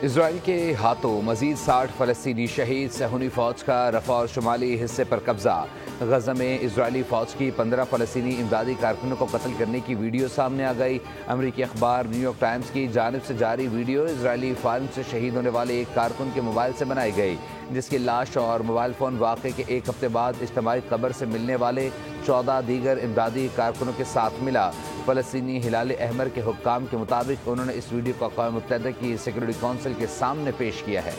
اسرائیل کے ہاتھوں مزید 60 فلسطینی شہید، صہیونی فوج کا رفح اور شمالی حصے پر قبضہ۔ غزہ میں اسرائیلی فوج کی 15 فلسطینی امدادی کارکنوں کو قتل کرنے کی ویڈیو سامنے آ گئی۔ امریکی اخبار نیو یارک ٹائمز کی جانب سے جاری ویڈیو اسرائیلی فائرنگ سے شہید ہونے والے ایک کارکن کے موبائل سے بنائی گئی، جس کی لاش اور موبائل فون واقعے کے ایک ہفتے بعد اجتماعی قبر سے ملنے والے 14 دیگر امدادی کارکنوں کے ساتھ ملا۔ فلسطینی ہلال احمر کے حکام کے مطابق انہوں نے اس ویڈیو کو اقوام متحدہ کی سیکورٹی کونسل کے سامنے پیش کیا ہے۔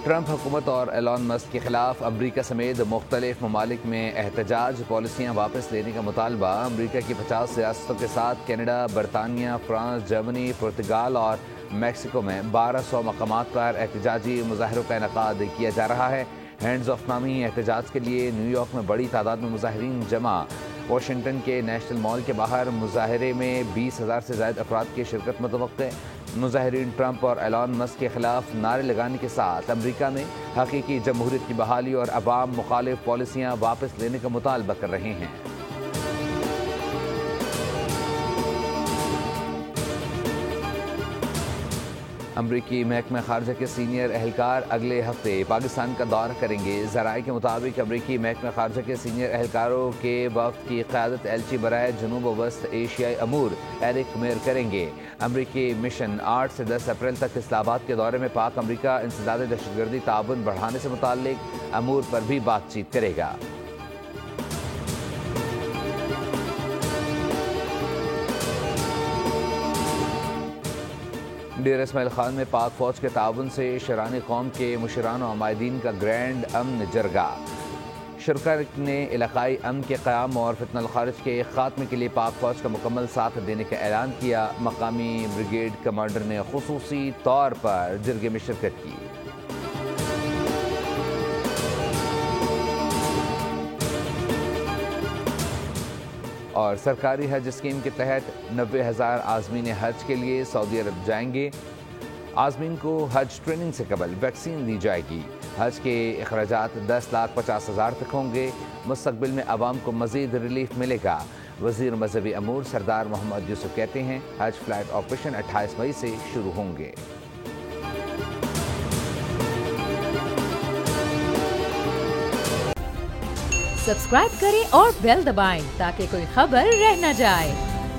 ٹرمپ حکومت اور ایلان مسک کے خلاف امریکہ سمیت مختلف ممالک میں احتجاج، پالیسیاں واپس لینے کا مطالبہ۔ امریکہ کی 50 ریاستوں کے ساتھ کینیڈا، برطانیہ، فرانس، جرمنی، پرتگال اور میکسیکو میں 1200 مقامات پر احتجاجی مظاہروں کا انعقاد کیا جا رہا ہے۔ ہینڈز آف نامی احتجاج کے لیے نیو یارک میں بڑی تعداد میں مظاہرین جمع۔ واشنگٹن کے نیشنل مال کے باہر مظاہرے میں 20,000 سے زائد افراد کی شرکت متوقع۔ مظاہرین ٹرمپ اور ایلان مسک کے خلاف نعرے لگانے کے ساتھ امریکہ میں حقیقی جمہوریت کی بحالی اور عوام مخالف پالیسیاں واپس لینے کا مطالبہ کر رہے ہیں۔ امریکی محکمہ خارجہ کے سینئر اہلکار اگلے ہفتے پاکستان کا دورہ کریں گے۔ ذرائع کے مطابق امریکی محکمہ خارجہ کے سینئر اہلکاروں کے وفد کی قیادت ایلچی برائے جنوب و وسط ایشیائی امور ایرک میر کریں گے۔ امریکی مشن 8 سے 10 اپریل تک اسلام آباد کے دورے میں پاک امریکہ انسداد دہشت گردی تعاون بڑھانے سے متعلق امور پر بھی بات چیت کرے گا۔ ڈیرہ اسماعیل خان میں پاک فوج کے تعاون سے شران قوم کے مشران و عمائدین کا گرینڈ امن جرگہ۔ شرکاء نے علاقائی امن کے قیام اور فتنہ الخارج کے خاتمے کے لیے پاک فوج کا مکمل ساتھ دینے کا اعلان کیا۔ مقامی بریگیڈ کمانڈر نے خصوصی طور پر جرگے میں شرکت کی۔ اور سرکاری حج اسکیم کے تحت 90,000 عازمین حج کے لیے سعودی عرب جائیں گے۔ عازمین کو حج ٹریننگ سے قبل ویکسین دی جائے گی۔ حج کے اخراجات 10,50,000 تک ہوں گے۔ مستقبل میں عوام کو مزید ریلیف ملے گا۔ وزیر مذہبی امور سردار محمد یوسف کہتے ہیں حج فلائٹ آپریشن 28 مئی سے شروع ہوں گے۔ سبسکرائب کریں اور بیل دبائیں تاکہ کوئی خبر رہ نہ جائے۔